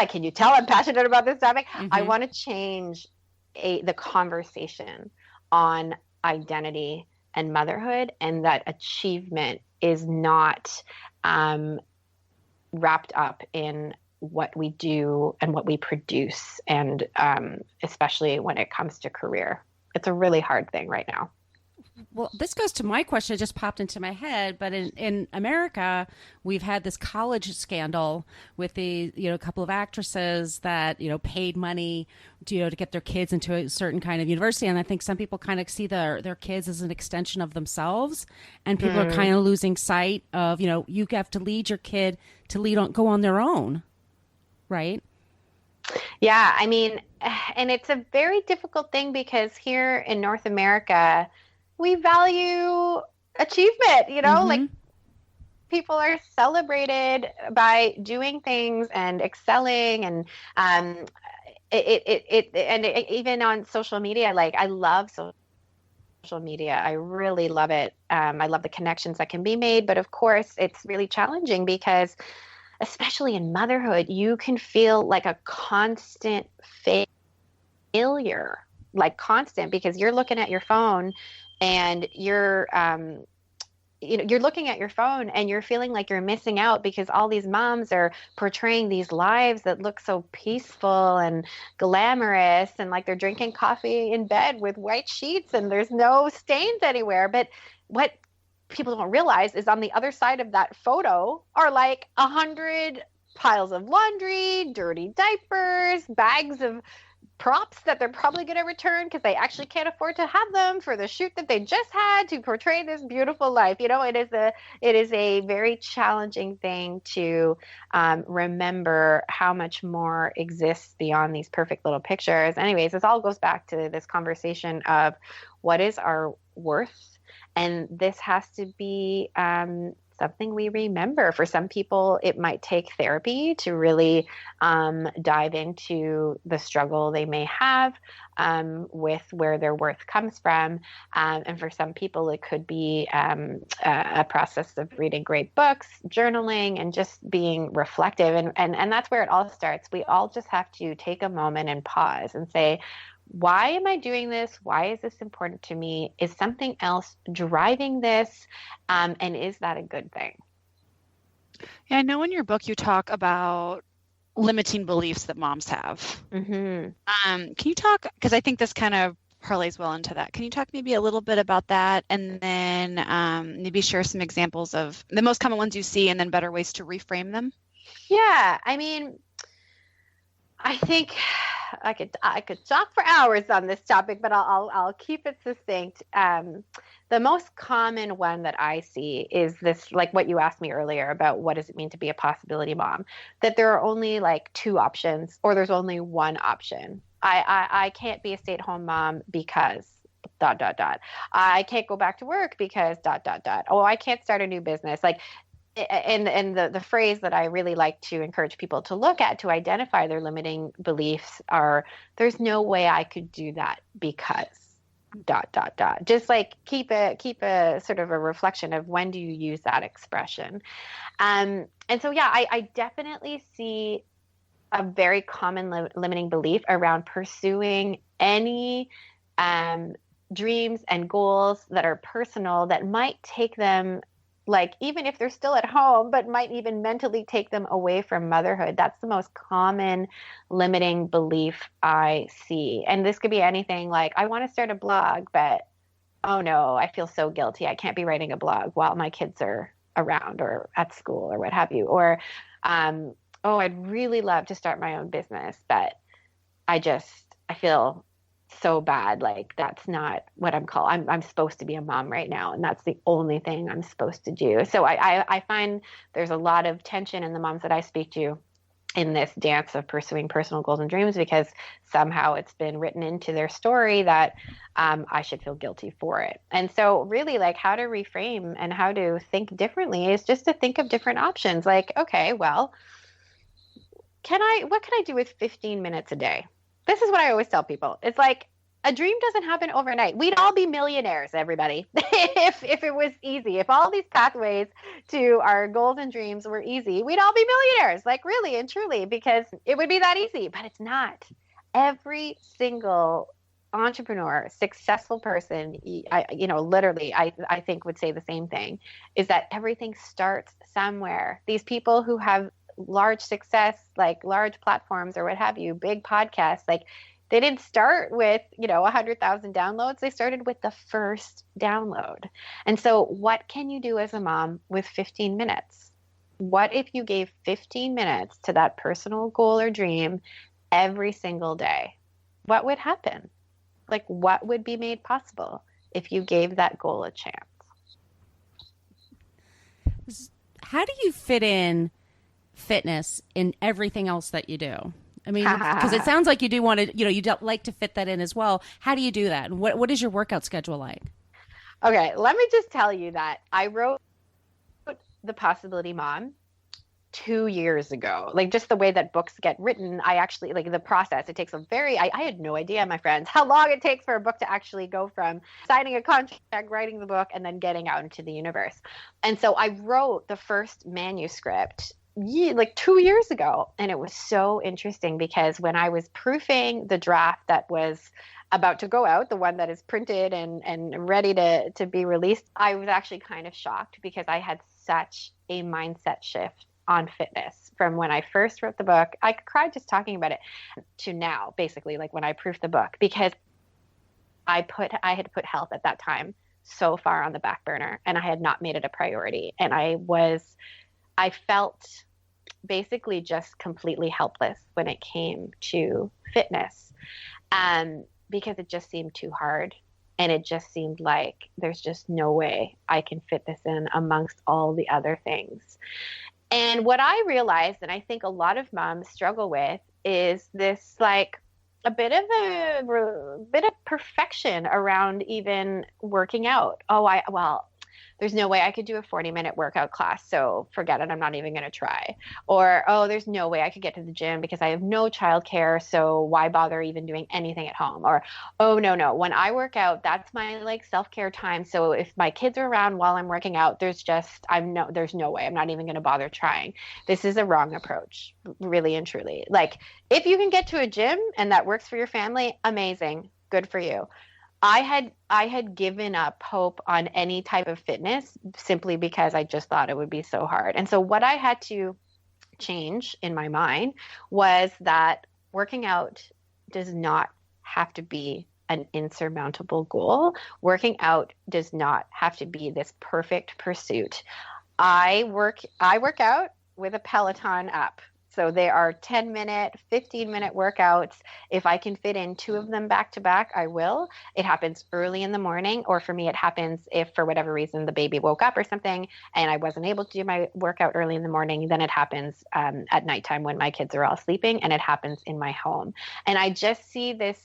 Can you tell I'm passionate about this topic? Mm-hmm. I want to change the conversation on identity and motherhood, and that achievement is not wrapped up in what we do and what we produce, and especially when it comes to career. It's a really hard thing right now. Well, this goes to my question. It just popped into my head, but in America, we've had this college scandal with the, a couple of actresses that, paid money to get their kids into a certain kind of university. And I think some people kind of see their kids as an extension of themselves, and people are kind of losing sight of, you have to lead your kid to go on their own. Right? Yeah. I mean, and it's a very difficult thing because here in North America, we value achievement, like people are celebrated by doing things and excelling, and even on social media, like I love social media. I really love it. I love the connections that can be made, but of course it's really challenging because especially in motherhood, you can feel like a constant failure, like constant, because you're looking at your phone and you're looking at your phone and you're feeling like you're missing out because all these moms are portraying these lives that look so peaceful and glamorous, and like they're drinking coffee in bed with white sheets and there's no stains anywhere. But what people don't realize is on the other side of that photo are like 100 piles of laundry, dirty diapers, bags of props that they're probably going to return because they actually can't afford to have them for the shoot that they just had to portray this beautiful life. It is a very challenging thing to remember how much more exists beyond these perfect little pictures. Anyways, this all goes back to this conversation of what is our worth, and this has to be something we remember. For some people, it might take therapy to really dive into the struggle they may have with where their worth comes from. And for some people, it could be a process of reading great books, journaling, and just being reflective. And that's where it all starts. We all just have to take a moment and pause and say, why am I doing this? Why is this important to me? Is something else driving this? And is that a good thing? Yeah, I know in your book you talk about limiting beliefs that moms have. Mm-hmm. Can you talk, because I think this kind of parlays well into that. Can you talk maybe a little bit about that, and then maybe share some examples of the most common ones you see and then better ways to reframe them? Yeah, I mean, I think I could talk for hours on this topic, but I'll keep it succinct. The most common one that I see is this, like what you asked me earlier about what does it mean to be a possibility mom, that there are only like two options, or there's only one option. I can't be a stay-at-home mom because ... I can't go back to work because ... Oh, I can't start a new business. Like, and the phrase that I really like to encourage people to look at to identify their limiting beliefs are, there's no way I could do that because ... Just like keep a sort of a reflection of when do you use that expression. And so, yeah, I definitely see a very common limiting belief around pursuing any dreams and goals that are personal that might take them, like, even if they're still at home, but might even mentally take them away from motherhood. That's the most common limiting belief I see. And this could be anything like, I want to start a blog, but oh no, I feel so guilty. I can't be writing a blog while my kids are around or at school or what have you. Or, oh, I'd really love to start my own business, but I feel so bad. Like, that's not what I'm called. I'm supposed to be a mom right now, and that's the only thing I'm supposed to do. So I find there's a lot of tension in the moms that I speak to in this dance of pursuing personal goals and dreams, because somehow it's been written into their story that I should feel guilty for it. And so really, like, how to reframe and how to think differently is just to think of different options. Like, okay, well, what can I do with 15 minutes a day? This is what I always tell people. It's like, a dream doesn't happen overnight. We'd all be millionaires, everybody, if it was easy. If all these pathways to our goals and dreams were easy, we'd all be millionaires, like, really and truly, because it would be that easy. But it's not. Every single entrepreneur, successful person, literally, I think would say the same thing, is that everything starts somewhere. These people who have large success, like large platforms or what have you, big podcasts, like, they didn't start with, 100,000 downloads. They started with the first download. And so what can you do as a mom with 15 minutes? What if you gave 15 minutes to that personal goal or dream every single day? What would happen? Like, what would be made possible if you gave that goal a chance? How do you fit in fitness in everything else that you do? I mean, because it sounds like you do want to, you'd like to fit that in as well. How do you do that? And what is your workout schedule like? Okay, let me just tell you that I wrote The Possibility Mom 2 years ago. Like, just the way that books get written, I actually, like, the process, it takes I had no idea, my friends, how long it takes for a book to actually go from signing a contract, writing the book, and then getting out into the universe. And so I wrote the first manuscript like 2 years ago. And it was so interesting because when I was proofing the draft that was about to go out, the one that is printed and ready to be released, I was actually kind of shocked because I had such a mindset shift on fitness from when I first wrote the book. I cried just talking about it, to now, basically, like when I proofed the book, because I had put health at that time so far on the back burner, and I had not made it a priority. And I felt basically just completely helpless when it came to fitness, because it just seemed too hard. And it just seemed like there's just no way I can fit this in amongst all the other things. And what I realized, and I think a lot of moms struggle with, is this like a bit of perfection around even working out. Well, there's no way I could do a 40-minute workout class, so forget it. I'm not even going to try. Or, oh, there's no way I could get to the gym because I have no childcare, so why bother even doing anything at home? Or, oh, no, when I work out, that's my like self-care time. So if my kids are around while I'm working out, there's no way. I'm not even going to bother trying. This is a wrong approach, really and truly. Like, if you can get to a gym and that works for your family, amazing. Good for you. I had given up hope on any type of fitness simply because I just thought it would be so hard. And so what I had to change in my mind was that working out does not have to be an insurmountable goal. Working out does not have to be this perfect pursuit. I work out with a Peloton app. So they are 10-minute, 15-minute workouts. If I can fit in 2 of them back to back, I will. It happens early in the morning, or for me, it happens if for whatever reason the baby woke up or something and I wasn't able to do my workout early in the morning, then it happens at nighttime when my kids are all sleeping, and it happens in my home. And I just see this,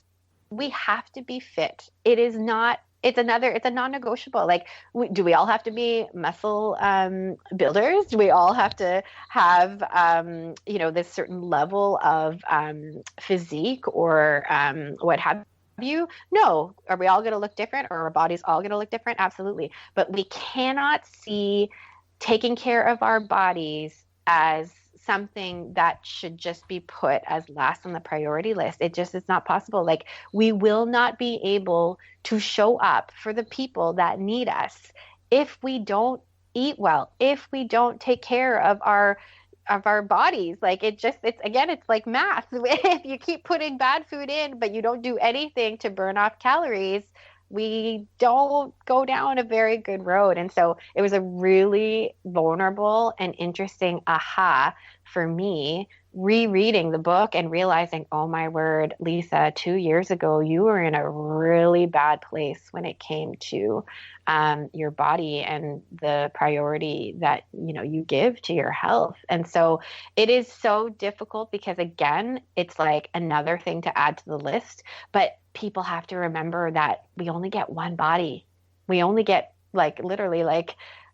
we have to be fit. It's a non-negotiable. Like, do we all have to be muscle builders? Do we all have to have, this certain level of physique or what have you? No. Are we all going to look different, or are our bodies all going to look different? Absolutely. But we cannot see taking care of our bodies as something that should just be put as last on the priority list. It just is not possible. Like, we will not be able to show up for the people that need us if we don't eat well, if we don't take care of our bodies. Like, it's like math. If you keep putting bad food in, but you don't do anything to burn off calories, we don't go down a very good road. And so it was a really vulnerable and interesting aha for me, rereading the book and realizing, oh my word, Lisa, 2 years ago, you were in a really bad place when it came to your body and the priority that, you give to your health. And so it is so difficult because, again, it's like another thing to add to the list, but people have to remember that we only get one body. We only get literally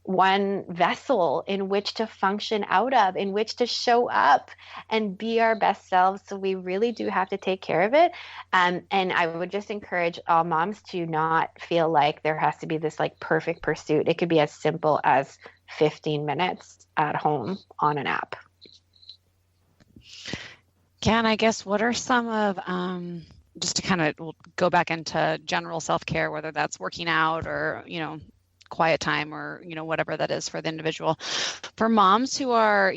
one vessel in which to function out of, in which to show up and be our best selves. So we really do have to take care of it. And I would just encourage all moms to not feel like there has to be this perfect pursuit. It could be as simple as 15 minutes at home on an app. Yeah, and I guess what are some of, just to kind of go back into general self-care, whether that's working out or, quiet time or, whatever that is for the individual, for moms who are,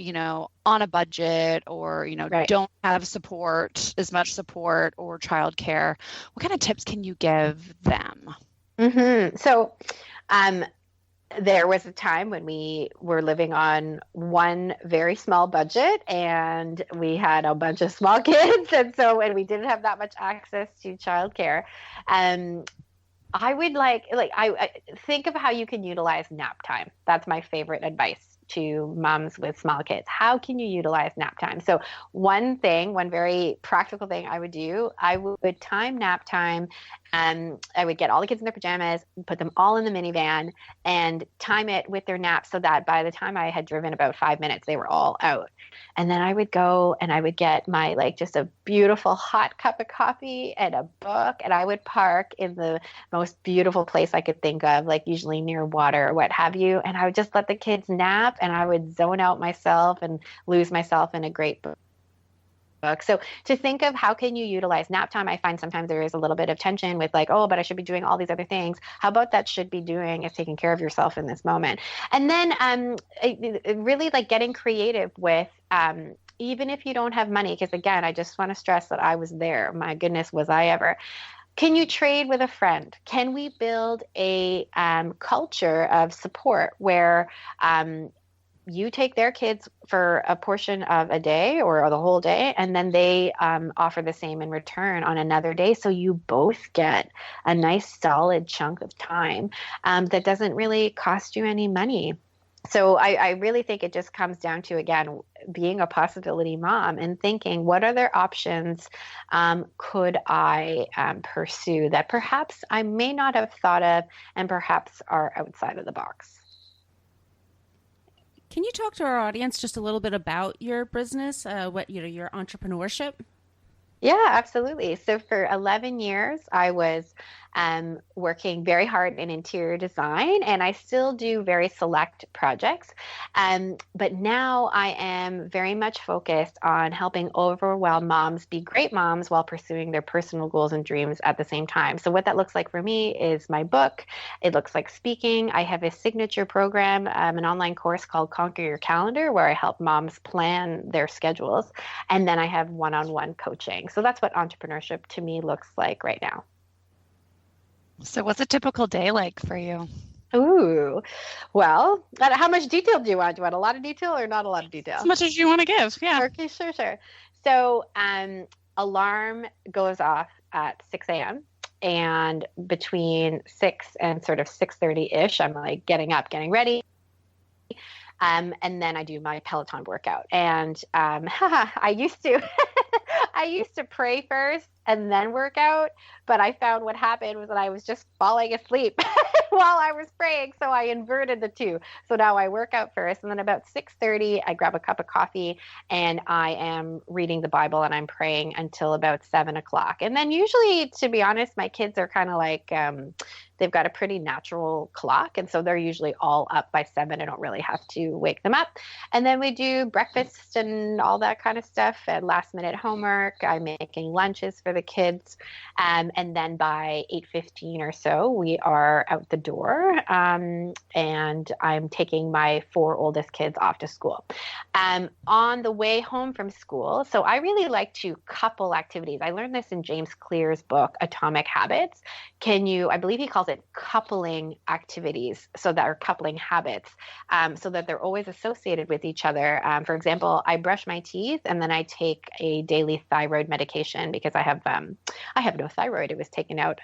on a budget or, Right. don't have as much support or childcare, what kind of tips can you give them? Mm-hmm. So, there was a time when we were living on one very small budget and we had a bunch of small kids. And we didn't have that much access to childcare. I would I think of how you can utilize nap time. That's my favorite advice to moms with small kids. How can you utilize nap time? So one very practical thing I would do, I would time nap time, and I would get all the kids in their pajamas, put them all in the minivan, and time it with their naps so that by the time I had driven about 5 minutes, they were all out. And then I would go and I would get my just a beautiful hot cup of coffee and a book, and I would park in the most beautiful place I could think of, usually near water or what have you. And I would just let the kids nap, and I would zone out myself and lose myself in a great book. So to think of how can you utilize nap time, I find sometimes there is a little bit of tension with oh, but I should be doing all these other things. How about that should be doing is taking care of yourself in this moment. And then really getting creative with even if you don't have money, because again, I just want to stress that I was there. My goodness, was I ever. Can you trade with a friend? Can we build a culture of support where you take their kids for a portion of a day or the whole day, and then they offer the same in return on another day. So you both get a nice solid chunk of time that doesn't really cost you any money. So I really think it just comes down to, again, being a possibility mom and thinking, what other options could I pursue that perhaps I may not have thought of and perhaps are outside of the box? Can you talk to our audience just a little bit about your business, your entrepreneurship? Yeah, absolutely. So for 11 years, I was working very hard in interior design, and I still do very select projects. But now I am very much focused on helping overwhelmed moms be great moms while pursuing their personal goals and dreams at the same time. So what that looks like for me is my book. It looks like speaking. I have a signature program, an online course called Conquer Your Calendar, where I help moms plan their schedules. And then I have one-on-one coaching. So that's what entrepreneurship to me looks like right now. So what's a typical day like for you? Ooh, well, how much detail do you want? Do you want a lot of detail or not a lot of detail? As much as you want to give, yeah. Okay, sure. So alarm goes off at 6 a.m. And between 6 and sort of 6:30-ish, I'm like getting up, getting ready. And then I do my Peloton workout. And I used to pray first and then work out, but I found what happened was that I was just falling asleep while I was praying. So I inverted the two. So now I work out first, and then about 6:30, I grab a cup of coffee and I am reading the Bible and I'm praying until about 7 o'clock. And then usually, to be honest, my kids are kind of like, they've got a pretty natural clock. And so they're usually all up by 7. I don't really have to wake them up. And then we do breakfast and all that kind of stuff and last minute homework. I'm making lunches for the kids. And then by 8:15 or so, we are out the door. And I'm taking my 4 oldest kids off to school. On the way home from school, so I really like to couple activities. I learned this in James Clear's book, Atomic Habits. I believe he calls it coupling activities, so that are coupling habits, so that they're always associated with each other. For example, I brush my teeth and then I take a daily thyroid medication because I have no thyroid. It was taken out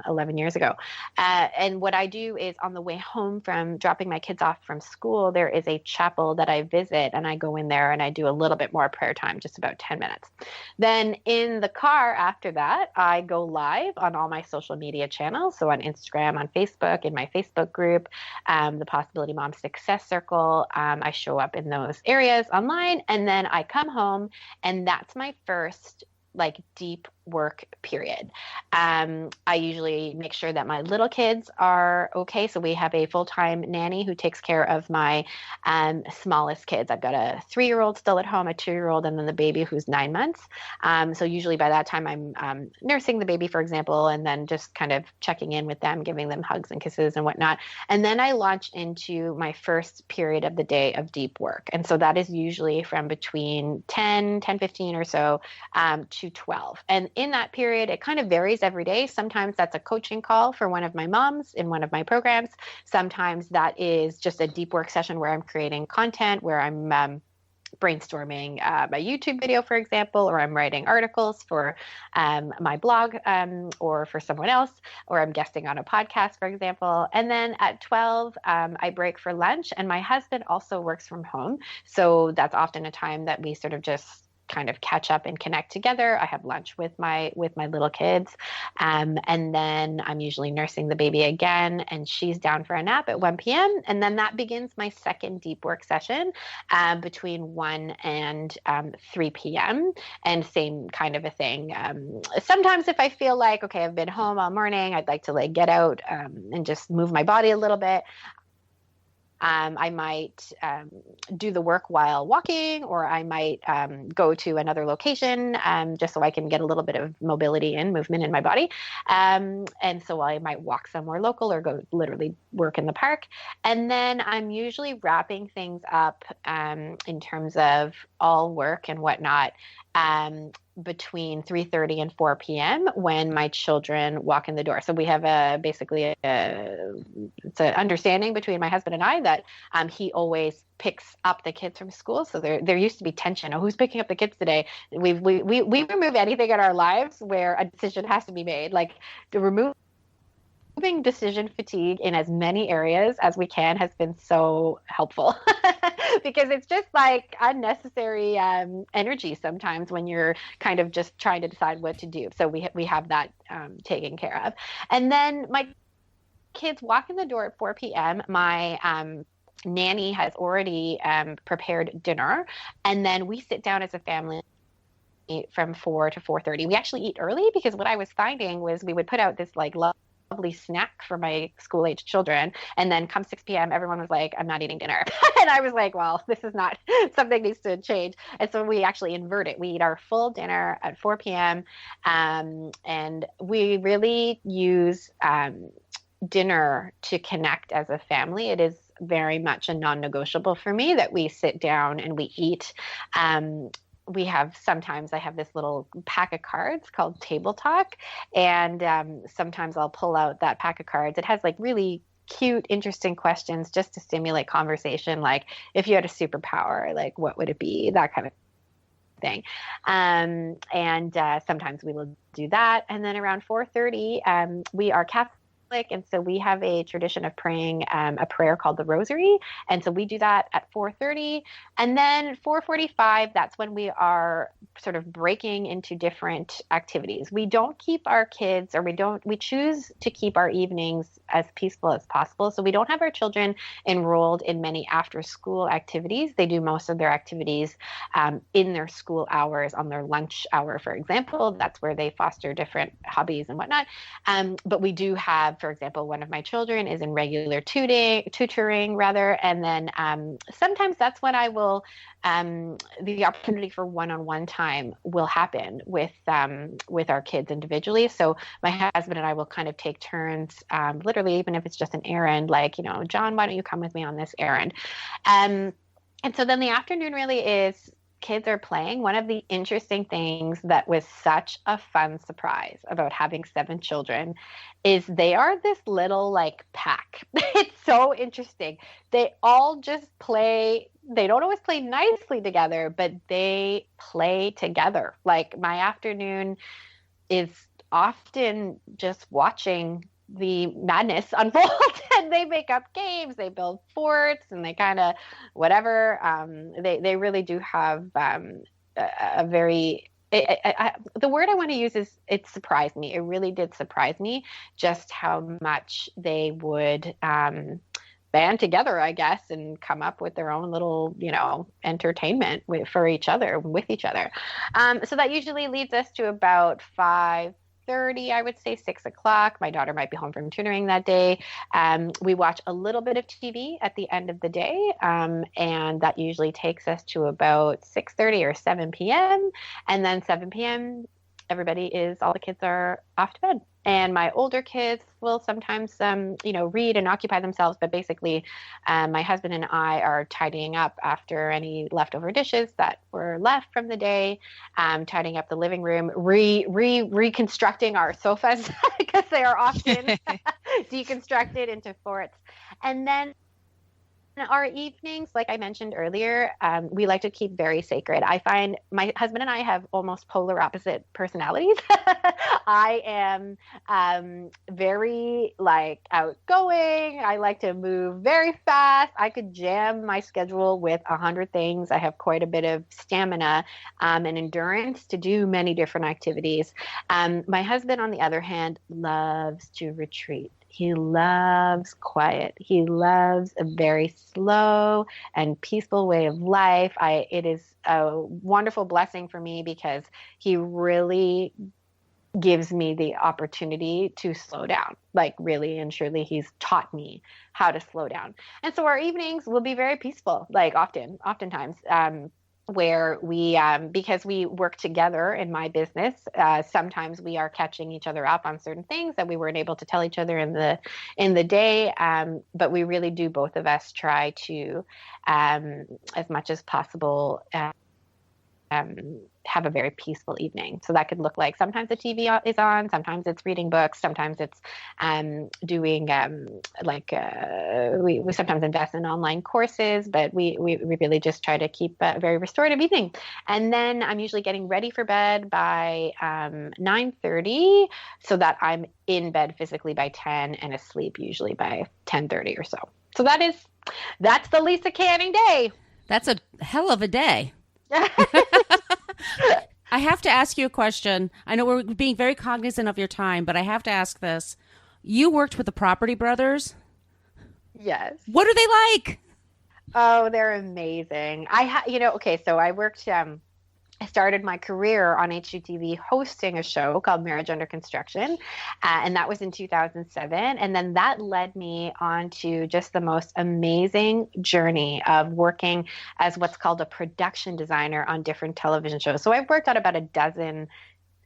11 years ago. And what I do is on the way home from dropping my kids off from school, there is a chapel that I visit, and I go in there and I do a little bit more prayer time, just about 10 minutes. Then in the car after that, I go live on all my social media channels. So on Instagram, on Facebook, in my Facebook group, the Possibility Mom Success Circle. I show up in those areas online, and then I come home, and that's my first deep work period. I usually make sure that my little kids are okay. So we have a full-time nanny who takes care of my smallest kids. I've got a 3-year-old still at home, a 2-year-old, and then the baby who's 9 months. So usually by that time I'm nursing the baby, for example, and then just kind of checking in with them, giving them hugs and kisses and whatnot. And then I launch into my first period of the day of deep work. And so that is usually from between 10:15 or so to 12. And in that period, it kind of varies every day. Sometimes that's a coaching call for one of my moms in one of my programs. Sometimes that is just a deep work session where I'm creating content, where I'm brainstorming a YouTube video, for example, or I'm writing articles for my blog or for someone else, or I'm guesting on a podcast, for example. And then at 12, I break for lunch, and my husband also works from home. So that's often a time that we sort of just kind of catch up and connect together. I have lunch with my little kids. And then I'm usually nursing the baby again, and she's down for a nap at 1 p.m. And then that begins my second deep work session between 1 and 3 p.m. And same kind of a thing. Sometimes if I feel like, okay, I've been home all morning, I'd like to get out and just move my body a little bit. I might do the work while walking, or I might go to another location just so I can get a little bit of mobility and movement in my body. And so I might walk somewhere local or go literally work in the park. And then I'm usually wrapping things up in terms of all work and whatnot between 3:30 and 4 p.m. when my children walk in the door. So we have it's an understanding between my husband and I that he always picks up the kids from school. So there used to be tension. Oh, who's picking up the kids today? We remove anything in our lives where a decision has to be made, like to remove decision fatigue in as many areas as we can has been so helpful because it's just like unnecessary energy sometimes when you're kind of just trying to decide what to do. So we have that taken care of. And then my kids walk in the door at 4 p.m. My nanny has already prepared dinner, and then we sit down as a family from 4 to 4:30. We actually eat early because what I was finding was we would put out this like lovely snack for my school-aged children, and then come 6 p.m. everyone was like, I'm not eating dinner. And I was like, well, this is not something needs to change. And so we actually invert it. We eat our full dinner at 4 p.m. And we really use dinner to connect as a family. It is very much a non-negotiable for me that we sit down and we eat. Sometimes I have this little pack of cards called Table Talk, and sometimes I'll pull out that pack of cards. It has like really cute, interesting questions just to stimulate conversation. Like, if you had a superpower, like what would it be? That kind of thing. And sometimes we will do that. And then around 4:30, we are Catholic. And so we have a tradition of praying a prayer called the Rosary. And so we do that at 4:30. And then 4:45, that's when we are sort of breaking into different activities. We don't keep our kids, or we choose to keep our evenings as peaceful as possible. So we don't have our children enrolled in many after school activities. They do most of their activities in their school hours, on their lunch hour, for example. That's where they foster different hobbies and whatnot. But we do have, for example, one of my children is in regular tutoring rather. And then sometimes that's when I will, the opportunity for one-on-one time will happen with our kids individually. So my husband and I will kind of take turns, literally, even if it's just an errand, like, John, why don't you come with me on this errand? And so then the afternoon really is kids are playing. One of the interesting things that was such a fun surprise about having 7 children is they are this little like pack. It's so interesting. They all just play. They don't always play nicely together, but they play together. Like, my afternoon is often just watching the madness unfold, and they make up games, they build forts, and they kind of whatever. They really do have a very the word I want to use is it surprised me. It really did surprise me just how much they would band together, I guess, and come up with their own little, entertainment for each other, with each other. So that usually leads us to about 5:30, I would say 6 o'clock. My daughter might be home from tutoring that day. We watch a little bit of TV at the end of the day, and that usually takes us to about 6:30 or 7 p.m. And then 7 p.m., all the kids are off to bed. And my older kids will sometimes, read and occupy themselves. But basically, my husband and I are tidying up after any leftover dishes that were left from the day, tidying up the living room, reconstructing our sofas because they are often deconstructed into forts. And then our evenings, like I mentioned earlier, we like to keep very sacred. I find my husband and I have almost polar opposite personalities. I am very outgoing. I like to move very fast. I could jam my schedule with 100 things. I have quite a bit of stamina and endurance to do many different activities. My husband, on the other hand, loves to retreat. He loves quiet. He loves a very slow and peaceful way of life. It is a wonderful blessing for me because he really gives me the opportunity to slow down, like really and surely he's taught me how to slow down. And so our evenings will be very peaceful, like oftentimes, where we, because we work together in my business, sometimes we are catching each other up on certain things that we weren't able to tell each other in the day. But we really do, both of us, try to, as much as possible, have a very peaceful evening. So that could look like sometimes the TV is on, sometimes it's reading books, sometimes it's doing we sometimes invest in online courses, but we really just try to keep a very restorative evening. And then I'm usually getting ready for bed by 9:30 so that I'm in bed physically by 10 and asleep usually by 10:30 or so. So that's the Lisa Canning day. That's a hell of a day. I have to ask you a question. I know we're being very cognizant of your time, but I have to ask this. You worked with the Property Brothers? Yes. What are they like? Oh, they're amazing. So I worked, I started my career on HGTV hosting a show called Marriage Under Construction, and that was in 2007. And then that led me on to just the most amazing journey of working as what's called a production designer on different television shows. So I've worked on about a dozen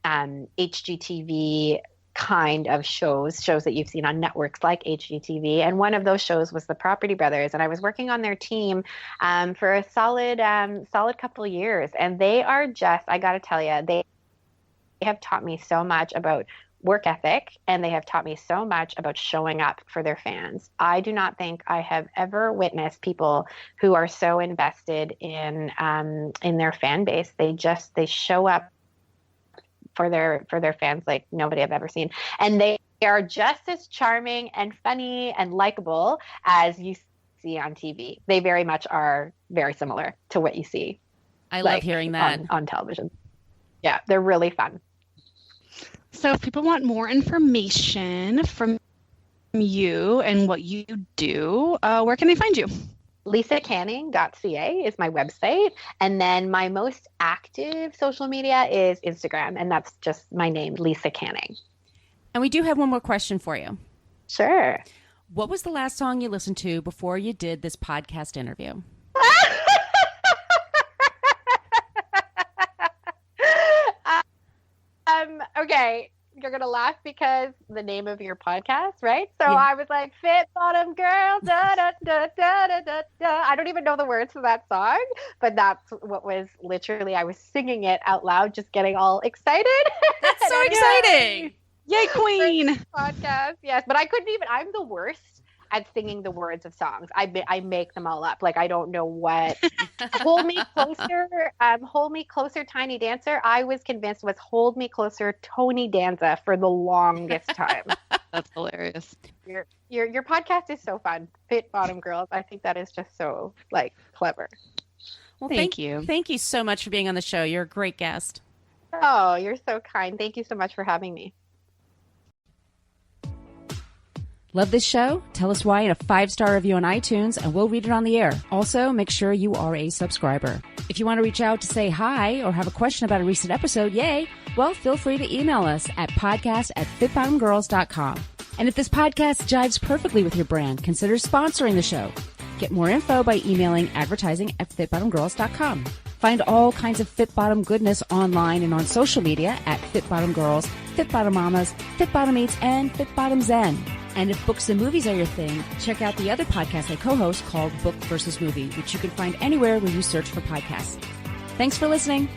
HGTV kind of shows that you've seen on networks like HGTV. And one of those shows was the Property Brothers. And I was working on their team for a solid couple of years. And they are just, I got to tell you, they have taught me so much about work ethic, and they have taught me so much about showing up for their fans. I do not think I have ever witnessed people who are so invested in their fan base. They show up for their fans like nobody I've ever seen. And they are just as charming and funny and likable as you see on TV. They very much are very similar to what you see. I love hearing that. On television. Yeah, they're really fun. So if people want more information from you and what you do, where can they find you? lisacanning.ca is my website. And then my most active social media is Instagram. And that's just my name, Lisa Canning. And we do have one more question for you. Sure. What was the last song you listened to before you did this podcast interview? Okay. You're going to laugh because the name of your podcast, right? So Yeah. I was like, Fit Bottom Girl, da, da, da, da, da, da, da. I don't even know the words to that song, but that's what was literally, I was singing it out loud, just getting all excited. That's so exciting. Yay, queen. Podcast, yes. But I couldn't even, I'm the worst at singing the words of songs. I make them all up. Like, I don't know what. Hold Me Closer, Tiny Dancer. I was convinced was Hold Me Closer, Tony Danza for the longest time. That's hilarious. Your podcast is so fun. Fit Bottom Girls. I think that is just so clever. Well, Thank you. Thank you so much for being on the show. You're a great guest. Oh, you're so kind. Thank you so much for having me. Love this show? Tell us why in a 5-star review on iTunes, and we'll read it on the air. Also, make sure you are a subscriber. If you want to reach out to say hi or have a question about a recent episode, yay, well, feel free to email us at podcast@fitbottomgirls.com. And if this podcast jives perfectly with your brand, consider sponsoring the show. Get more info by emailing advertising@fitbottomgirls.com. Find all kinds of Fit Bottom goodness online and on social media at Fit Bottom Girls, Fit Bottom Mamas, Fit Bottom Eats, and Fit Bottom Zen. And if books and movies are your thing, check out the other podcast I co-host called Book versus Movie, which you can find anywhere where you search for podcasts. Thanks for listening.